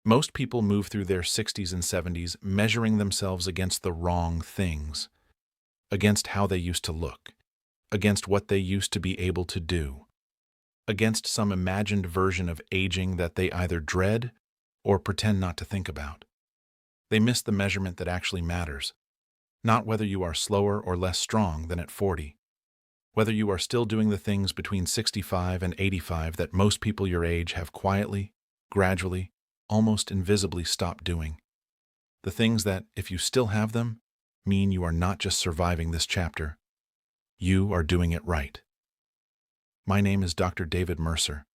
Most people move through their 60s and 70s measuring themselves against the wrong things, against how they used to look, against what they used to be able to do, against some imagined version of aging that they either dread or pretend not to think about. They miss the measurement that actually matters, not whether you are slower or less strong than at 40, whether you are still doing the things between 65 and 85 that most people your age have quietly, gradually, almost invisibly stopped doing. The things that, if you still have them, mean you are not just surviving this chapter, you are doing it right. My name is Dr. David Mercer.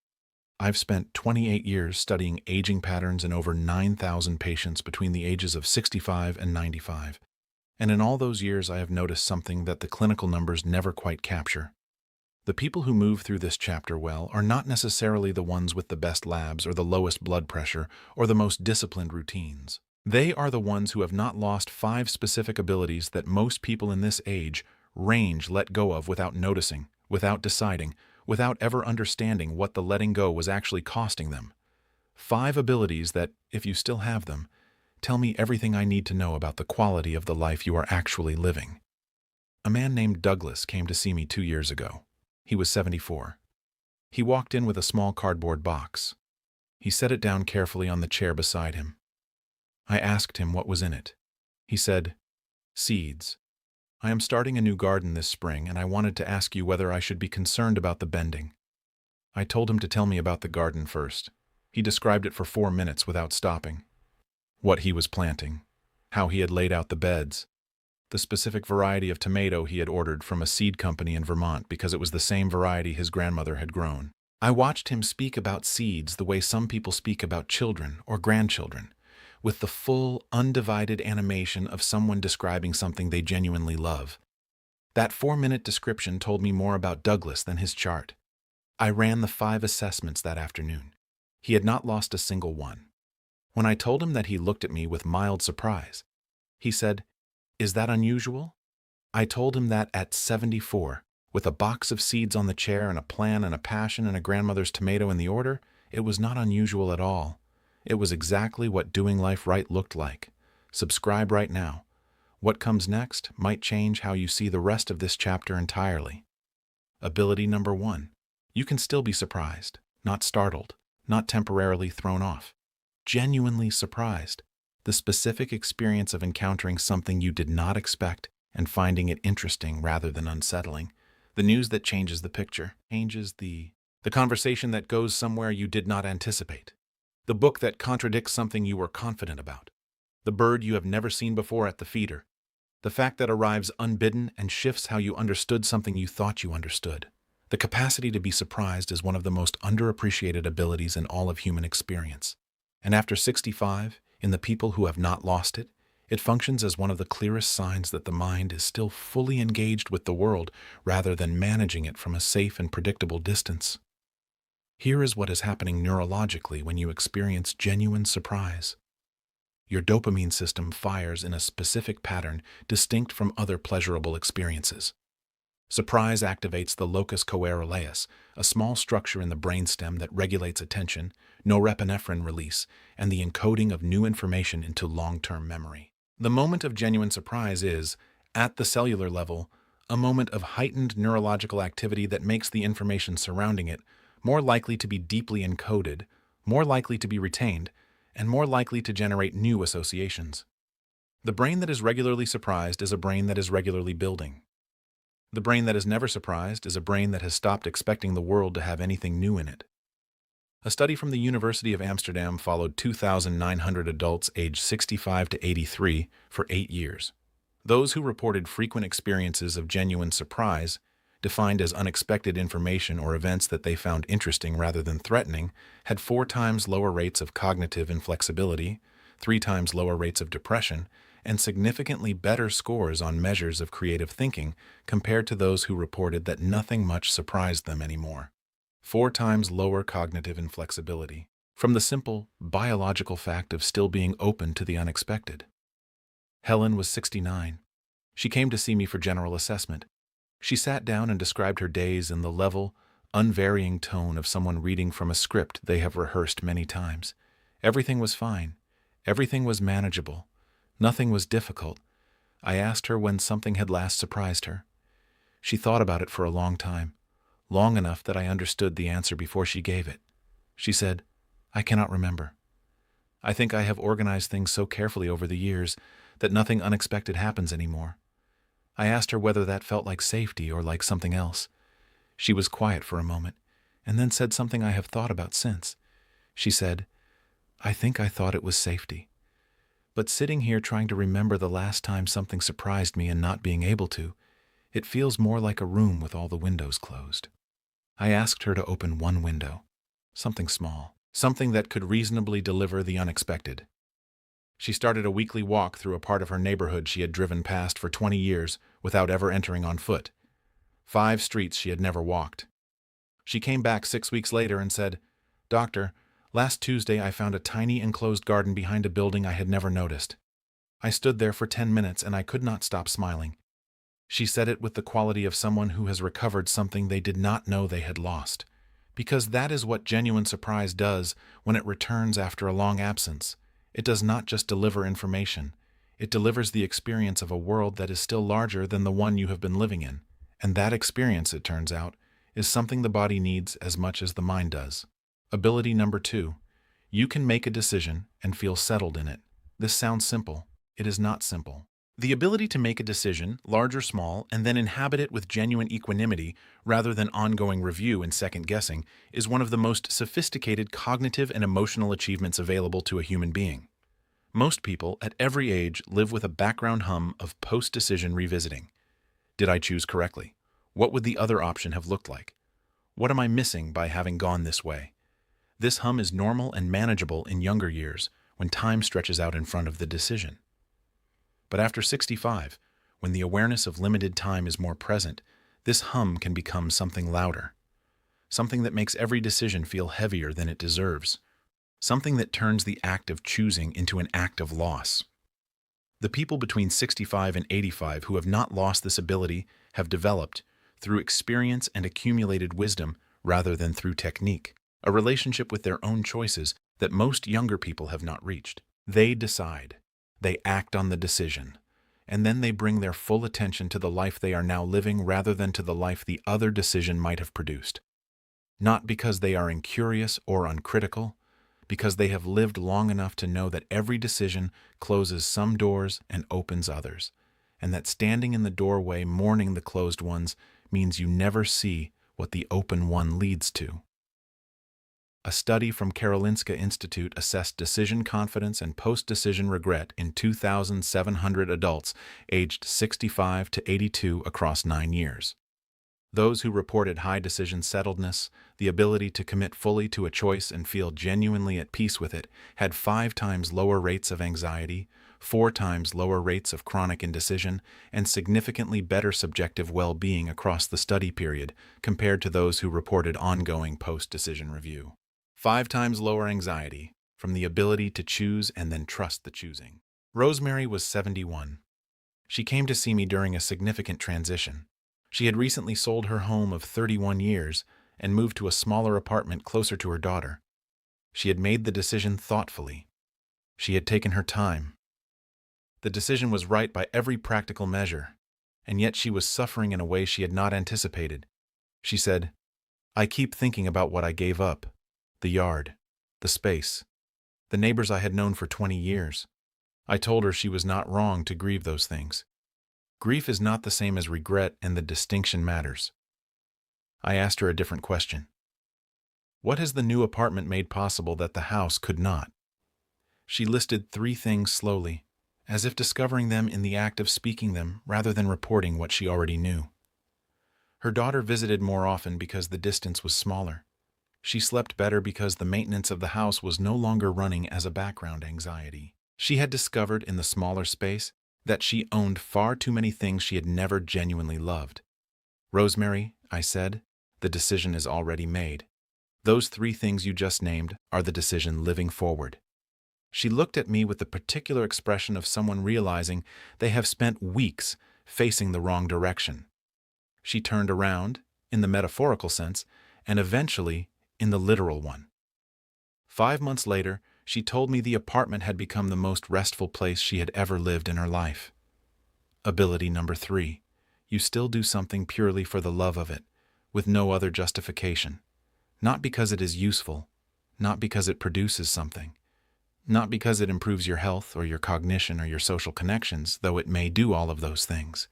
I've spent 28 years studying aging patterns in over 9,000 patients between the ages of 65 and 95. And in all those years, I have noticed something that the clinical numbers never quite capture. The people who move through this chapter well are not necessarily the ones with the best labs or the lowest blood pressure or the most disciplined routines. They are the ones who have not lost 5 specific abilities that most people in this age range let go of without noticing, without deciding, without ever understanding what the letting go was actually costing them. 5 abilities that, if you still have them, tell me everything I need to know about the quality of the life you are actually living. A man named Douglas came to see me 2 years ago. He was 74. He walked in with a small cardboard box. He set it down carefully on the chair beside him. I asked him what was in it. He said, "Seeds. I am starting a new garden this spring, and I wanted to ask you whether I should be concerned about the bending." I told him to tell me about the garden first. He described it for 4 minutes without stopping. What he was planting, how he had laid out the beds, the specific variety of tomato he had ordered from a seed company in Vermont because it was the same variety his grandmother had grown. I watched him speak about seeds the way some people speak about children or grandchildren, with the full, undivided animation of someone describing something they genuinely love. That 4-minute description told me more about Douglas than his chart. I ran the 5 assessments that afternoon. He had not lost a single one. When I told him that, he looked at me with mild surprise. He said, "Is that unusual?" I told him that at 74, with a box of seeds on the chair and a plan and a passion and a grandmother's tomato in the order, it was not unusual at all. It was exactly what doing life right looked like. Subscribe right now. What comes next might change how you see the rest of this chapter entirely. Ability number 1. You can still be surprised, not startled, not temporarily thrown off. Genuinely surprised. The specific experience of encountering something you did not expect and finding it interesting rather than unsettling. The news that changes the picture, changes the conversation that goes somewhere you did not anticipate. The book that contradicts something you were confident about. The bird you have never seen before at the feeder. The fact that arrives unbidden and shifts how you understood something you thought you understood. The capacity to be surprised is one of the most underappreciated abilities in all of human experience. And after 65, in the people who have not lost it, it functions as one of the clearest signs that the mind is still fully engaged with the world rather than managing it from a safe and predictable distance. Here is what is happening neurologically when you experience genuine surprise. Your dopamine system fires in a specific pattern distinct from other pleasurable experiences. Surprise activates the locus coeruleus, a small structure in the brainstem that regulates attention, norepinephrine release, and the encoding of new information into long-term memory. The moment of genuine surprise is, at the cellular level, a moment of heightened neurological activity that makes the information surrounding it more likely to be deeply encoded, more likely to be retained, and more likely to generate new associations. The brain that is regularly surprised is a brain that is regularly building. The brain that is never surprised is a brain that has stopped expecting the world to have anything new in it. A study from the University of Amsterdam followed 2,900 adults aged 65 to 83 for 8 years. Those who reported frequent experiences of genuine surprise, defined as unexpected information or events that they found interesting rather than threatening, had 4 times lower rates of cognitive inflexibility, 3 times lower rates of depression, and significantly better scores on measures of creative thinking compared to those who reported that nothing much surprised them anymore. 4 times lower cognitive inflexibility, from the simple biological fact of still being open to the unexpected. Helen was 69. She came to see me for general assessment. She sat down and described her days in the level, unvarying tone of someone reading from a script they have rehearsed many times. Everything was fine. Everything was manageable. Nothing was difficult. I asked her when something had last surprised her. She thought about it for a long time, long enough that I understood the answer before she gave it. She said, "I cannot remember. I think I have organized things so carefully over the years that nothing unexpected happens anymore." I asked her whether that felt like safety or like something else. She was quiet for a moment, and then said something I have thought about since. She said, "I think I thought it was safety. But sitting here trying to remember the last time something surprised me and not being able to, it feels more like a room with all the windows closed." I asked her to open one window, something small, something that could reasonably deliver the unexpected. She started a weekly walk through a part of her neighborhood she had driven past for 20 years without ever entering on foot. 5 streets she had never walked. She came back 6 weeks later and said, "Doctor, last Tuesday I found a tiny enclosed garden behind a building I had never noticed. I stood there for 10 minutes and I could not stop smiling." She said it with the quality of someone who has recovered something they did not know they had lost, because that is what genuine surprise does when it returns after a long absence. It does not just deliver information. It delivers the experience of a world that is still larger than the one you have been living in. And that experience, it turns out, is something the body needs as much as the mind does. Ability number 2. You can make a decision and feel settled in it. This sounds simple. It is not simple. The ability to make a decision, large or small, and then inhabit it with genuine equanimity rather than ongoing review and second-guessing is one of the most sophisticated cognitive and emotional achievements available to a human being. Most people, at every age, live with a background hum of post-decision revisiting. Did I choose correctly? What would the other option have looked like? What am I missing by having gone this way? This hum is normal and manageable in younger years, when time stretches out in front of the decision. But after 65, when the awareness of limited time is more present, this hum can become something louder, something that makes every decision feel heavier than it deserves, something that turns the act of choosing into an act of loss. The people between 65 and 85 who have not lost this ability have developed, through experience and accumulated wisdom rather than through technique, a relationship with their own choices that most younger people have not reached. They decide. They act on the decision, and then they bring their full attention to the life they are now living rather than to the life the other decision might have produced. Not because they are incurious or uncritical, because they have lived long enough to know that every decision closes some doors and opens others, and that standing in the doorway mourning the closed ones means you never see what the open one leads to. A study from Karolinska Institute assessed decision confidence and post-decision regret in 2,700 adults aged 65 to 82 across 9 years. Those who reported high decision settledness, the ability to commit fully to a choice and feel genuinely at peace with it, had 5 times lower rates of anxiety, 4 times lower rates of chronic indecision, and significantly better subjective well-being across the study period compared to those who reported ongoing post-decision review. 5 times lower anxiety from the ability to choose and then trust the choosing. Rosemary was 71. She came to see me during a significant transition. She had recently sold her home of 31 years and moved to a smaller apartment closer to her daughter. She had made the decision thoughtfully. She had taken her time. The decision was right by every practical measure, and yet she was suffering in a way she had not anticipated. She said, "I keep thinking about what I gave up. The yard, the space, the neighbors I had known for 20 years. I told her she was not wrong to grieve those things. Grief is not the same as regret, and the distinction matters." I asked her a different question. What has the new apartment made possible that the house could not? She listed 3 things slowly, as if discovering them in the act of speaking them rather than reporting what she already knew. Her daughter visited more often because the distance was smaller. She slept better because the maintenance of the house was no longer running as a background anxiety. She had discovered in the smaller space that she owned far too many things she had never genuinely loved. "Rosemary," I said, "the decision is already made. Those 3 things you just named are the decision living forward." She looked at me with the particular expression of someone realizing they have spent weeks facing the wrong direction. She turned around, in the metaphorical sense, and eventually in the literal one. 5 months later, She told me the apartment had become the most restful place she had ever lived in her life. Ability number 3. You still do something purely for the love of it, with no other justification. Not because it is useful, not because it produces something, not because it improves your health or your cognition or your social connections, though it may do all of those things,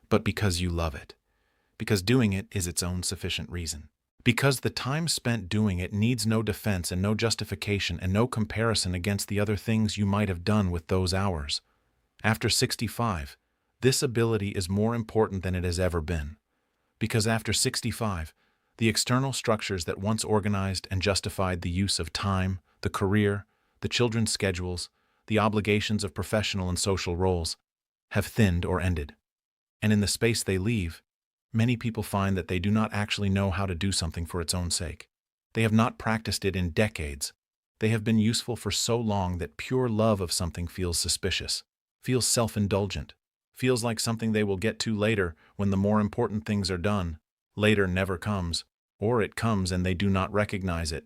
but because you love it. Because doing it is its own sufficient reason. Because the time spent doing it needs no defense and no justification and no comparison against the other things you might have done with those hours. After 65, this ability is more important than it has ever been. Because after 65, the external structures that once organized and justified the use of time, the career, the children's schedules, the obligations of professional and social roles, have thinned or ended. And in the space they leave, many people find that they do not actually know how to do something for its own sake. They have not practiced it in decades. They have been useful for so long that pure love of something feels suspicious, feels self-indulgent, feels like something they will get to later when the more important things are done. Later never comes, or it comes and they do not recognize it.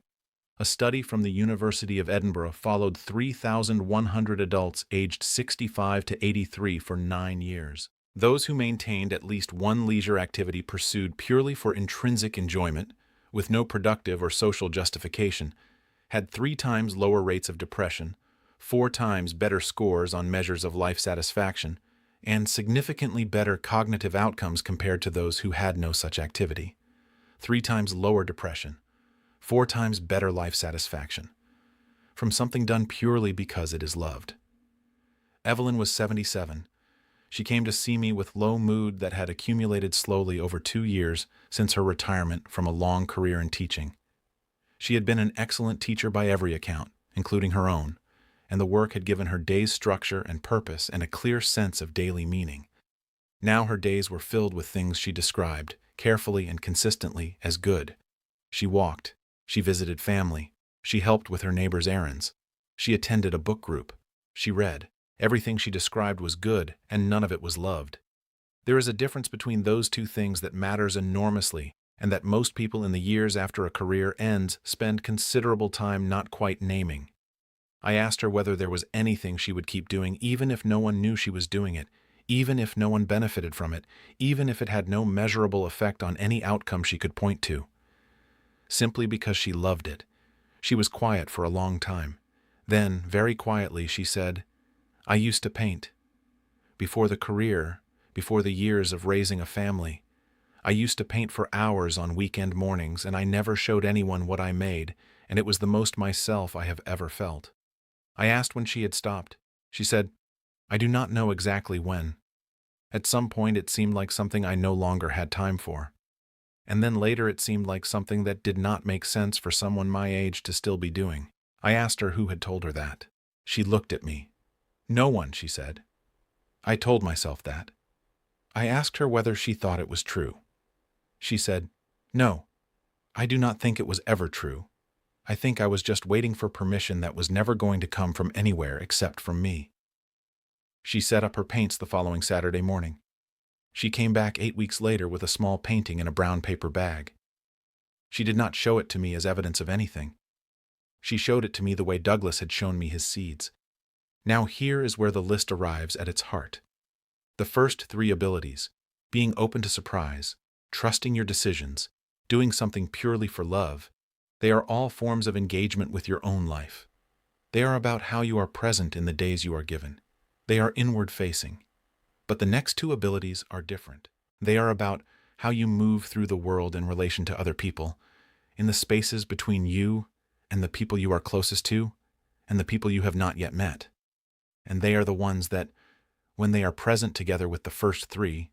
A study from the University of Edinburgh followed 3,100 adults aged 65 to 83 for 9 years. Those who maintained at least one leisure activity pursued purely for intrinsic enjoyment, with no productive or social justification, had 3 times lower rates of depression, 4 times better scores on measures of life satisfaction, and significantly better cognitive outcomes compared to those who had no such activity. 3 times lower depression, 4 times better life satisfaction, from something done purely because it is loved. Evelyn was 77. She came to see me with low mood that had accumulated slowly over 2 years since her retirement from a long career in teaching. She had been an excellent teacher by every account, including her own, and the work had given her days structure and purpose and a clear sense of daily meaning. Now her days were filled with things she described, carefully and consistently, as good. She walked, she visited family, she helped with her neighbors' errands, she attended a book group, she read. Everything she described was good, and none of it was loved. There is a difference between those two things that matters enormously, and that most people in the years after a career ends spend considerable time not quite naming. I asked her whether there was anything she would keep doing even if no one knew she was doing it, even if no one benefited from it, even if it had no measurable effect on any outcome she could point to. Simply because she loved it. She was quiet for a long time. Then, very quietly, she said, "I used to paint. Before the career, before the years of raising a family, I used to paint for hours on weekend mornings, and I never showed anyone what I made, and it was the most myself I have ever felt." I asked when she had stopped. She said, "I do not know exactly when. At some point it seemed like something I no longer had time for. And then later it seemed like something that did not make sense for someone my age to still be doing." I asked her who had told her that. She looked at me. "No one," she said. I told myself that. I asked her whether she thought it was true. She said, "No, I do not think it was ever true. I think I was just waiting for permission that was never going to come from anywhere except from me." She set up her paints the following Saturday morning. She came back 8 weeks later with a small painting in a brown paper bag. She did not show it to me as evidence of anything. She showed it to me the way Douglas had shown me his seeds. Now here is where the list arrives at its heart. The first 3 abilities, being open to surprise, trusting your decisions, doing something purely for love, they are all forms of engagement with your own life. They are about how you are present in the days you are given. They are inward-facing. But the next 2 abilities are different. They are about how you move through the world in relation to other people, in the spaces between you and the people you are closest to, and the people you have not yet met. And they are the ones that, when they are present together with the first 3,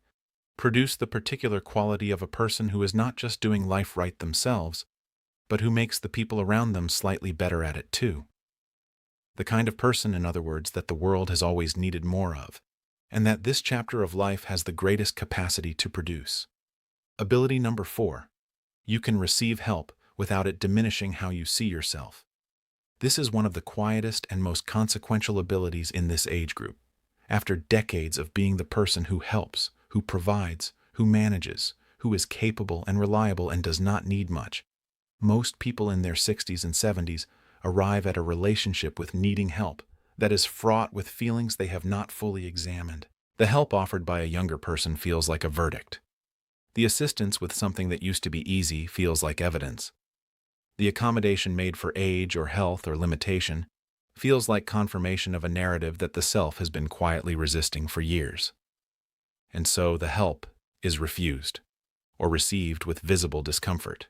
produce the particular quality of a person who is not just doing life right themselves, but who makes the people around them slightly better at it too. The kind of person, in other words, that the world has always needed more of, and that this chapter of life has the greatest capacity to produce. Ability number 4. You can receive help without it diminishing how you see yourself. This is one of the quietest and most consequential abilities in this age group. After decades of being the person who helps, who provides, who manages, who is capable and reliable and does not need much, most people in their 60s and 70s arrive at a relationship with needing help that is fraught with feelings they have not fully examined. The help offered by a younger person feels like a verdict. The assistance with something that used to be easy feels like evidence. The accommodation made for age or health or limitation feels like confirmation of a narrative that the self has been quietly resisting for years. And so the help is refused, or received with visible discomfort,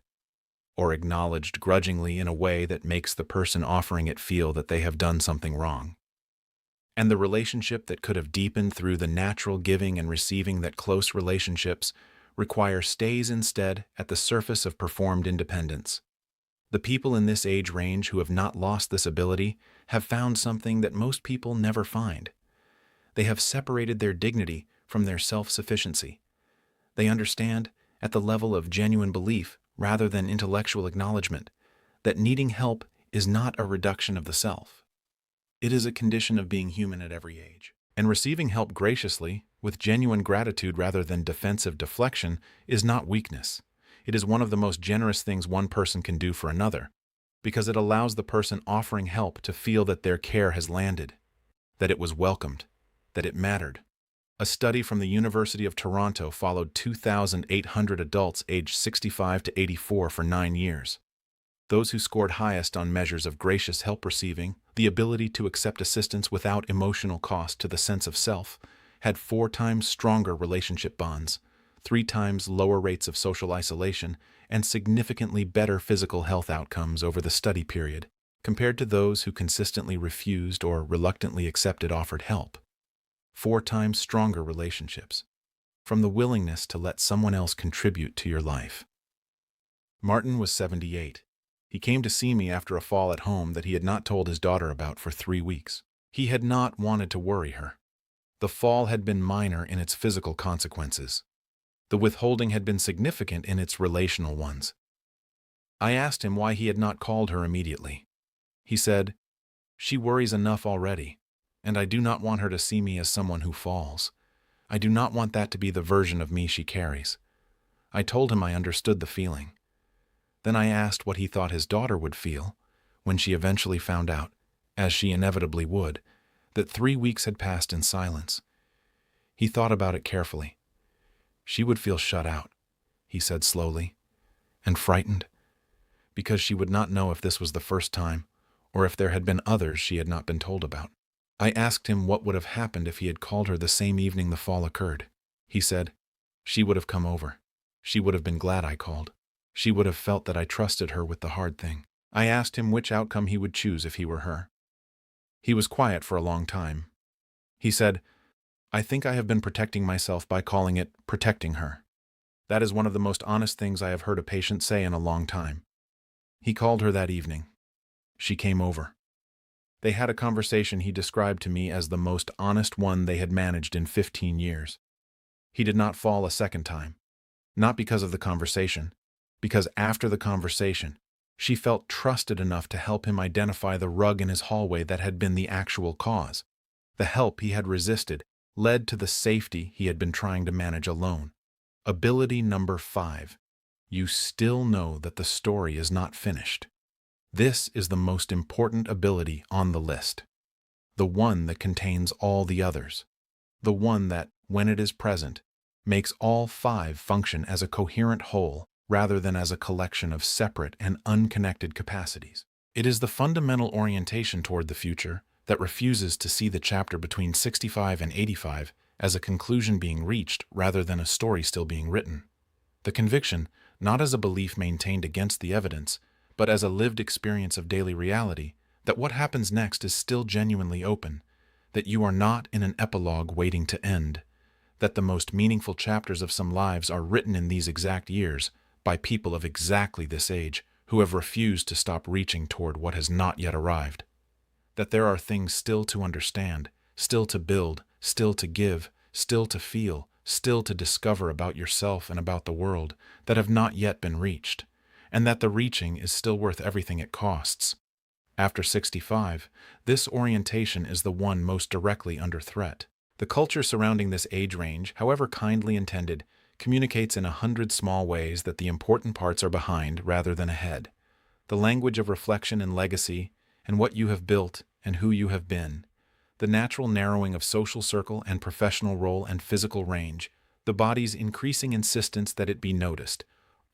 or acknowledged grudgingly in a way that makes the person offering it feel that they have done something wrong. And the relationship that could have deepened through the natural giving and receiving that close relationships require stays instead at the surface of performed independence. The people in this age range who have not lost this ability have found something that most people never find. They have separated their dignity from their self-sufficiency. They understand, at the level of genuine belief rather than intellectual acknowledgement, that needing help is not a reduction of the self. It is a condition of being human at every age. And receiving help graciously, with genuine gratitude rather than defensive deflection, is not weakness. It is one of the most generous things one person can do for another, because it allows the person offering help to feel that their care has landed, that it was welcomed, that it mattered. A study from the University of Toronto followed 2,800 adults aged 65 to 84 for 9 years. Those who scored highest on measures of gracious help receiving, the ability to accept assistance without emotional cost to the sense of self, had 4 times stronger relationship bonds, 3 times lower rates of social isolation, and significantly better physical health outcomes over the study period, compared to those who consistently refused or reluctantly accepted offered help. 4 times stronger relationships, from the willingness to let someone else contribute to your life. Martin was 78. He came to see me after a fall at home that he had not told his daughter about for 3 weeks. He had not wanted to worry her. The fall had been minor in its physical consequences. The withholding had been significant in its relational ones. I asked him why he had not called her immediately. He said, "She worries enough already, and I do not want her to see me as someone who falls. I do not want that to be the version of me she carries." I told him I understood the feeling. Then I asked what he thought his daughter would feel when she eventually found out, as she inevitably would, that 3 weeks had passed in silence. He thought about it carefully. She would feel shut out, he said slowly, and frightened, because she would not know if this was the first time or if there had been others she had not been told about. I asked him what would have happened if he had called her the same evening the fall occurred. He said, "She would have come over. She would have been glad I called. She would have felt that I trusted her with the hard thing." I asked him which outcome he would choose if he were her. He was quiet for a long time. He said, "I think I have been protecting myself by calling it protecting her. That is one of the most honest things I have heard a patient say in a long time." He called her that evening. She came over. They had a conversation he described to me as the most honest one they had managed in 15 years. He did not fall a second time, not because of the conversation, because after the conversation, she felt trusted enough to help him identify the rug in his hallway that had been the actual cause. The help he had resisted led to the safety he had been trying to manage alone. Ability number 5. You still know that the story is not finished. This is the most important ability on the list. The one that contains all the others. The one that, when it is present, makes all 5 function as a coherent whole rather than as a collection of separate and unconnected capacities. It is the fundamental orientation toward the future that refuses to see the chapter between 65 and 85 as a conclusion being reached rather than a story still being written. The conviction, not as a belief maintained against the evidence, but as a lived experience of daily reality, that what happens next is still genuinely open, that you are not in an epilogue waiting to end, that the most meaningful chapters of some lives are written in these exact years by people of exactly this age who have refused to stop reaching toward what has not yet arrived, that there are things still to understand, still to build, still to give, still to feel, still to discover about yourself and about the world that have not yet been reached, and that the reaching is still worth everything it costs. After 65, this orientation is the one most directly under threat. The culture surrounding this age range, however kindly intended, communicates in 100 small ways that the important parts are behind rather than ahead. The language of reflection and legacy and what you have built and who you have been, the natural narrowing of social circle and professional role and physical range, the body's increasing insistence that it be noticed.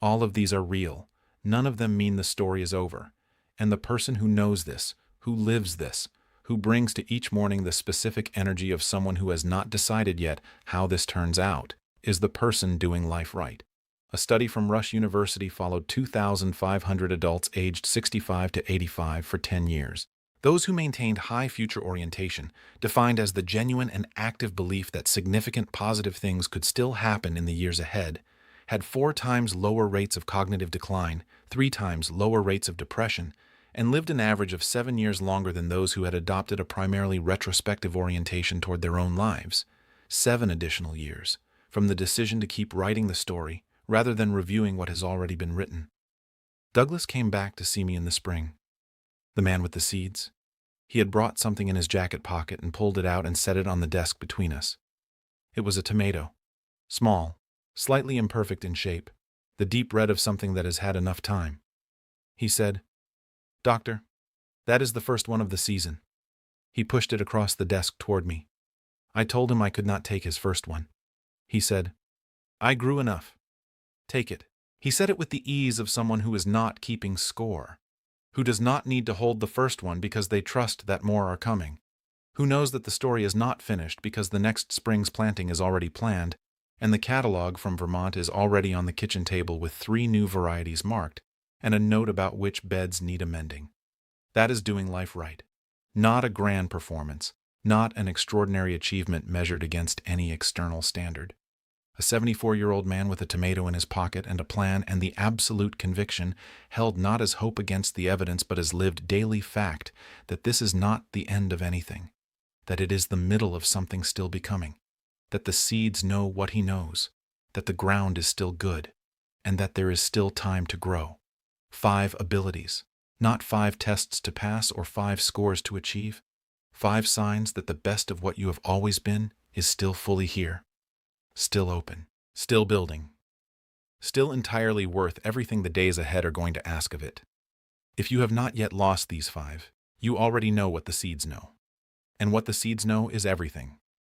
All of these are real. None of them mean the story is over. And the person who knows this, who lives this, who brings to each morning the specific energy of someone who has not decided yet how this turns out, is the person doing life right. A study from Rush University followed 2,500 adults aged 65 to 85 for 10 years. Those who maintained high future orientation, defined as the genuine and active belief that significant positive things could still happen in the years ahead, had 4 times lower rates of cognitive decline, 3 times lower rates of depression, and lived an average of 7 years longer than those who had adopted a primarily retrospective orientation toward their own lives. 7 additional years, from the decision to keep writing the story rather than reviewing what has already been written. Douglas came back to see me in the spring. The man with the seeds. He had brought something in his jacket pocket and pulled it out and set it on the desk between us. It was a tomato. Small, slightly imperfect in shape, the deep red of something that has had enough time. He said, "Doctor, that is the first one of the season." He pushed it across the desk toward me. I told him I could not take his first one. He said, "I grew enough. Take it." He said it with the ease of someone who is not keeping score, who does not need to hold the first one because they trust that more are coming, who knows that the story is not finished because the next spring's planting is already planned, and the catalog from Vermont is already on the kitchen table with 3 new varieties marked, and a note about which beds need amending. That is doing life right. Not a grand performance, not an extraordinary achievement measured against any external standard. A 74-year-old man with a tomato in his pocket and a plan and the absolute conviction, held not as hope against the evidence but as lived daily fact, that this is not the end of anything, that it is the middle of something still becoming, that the seeds know what he knows, that the ground is still good, and that there is still time to grow. 5 abilities, not 5 tests to pass or 5 scores to achieve. 5 signs that the best of what you have always been is still fully here, still open, still building, still entirely worth everything the days ahead are going to ask of it. If you have not yet lost these 5, you already know what the seeds know. And what the seeds know is everything.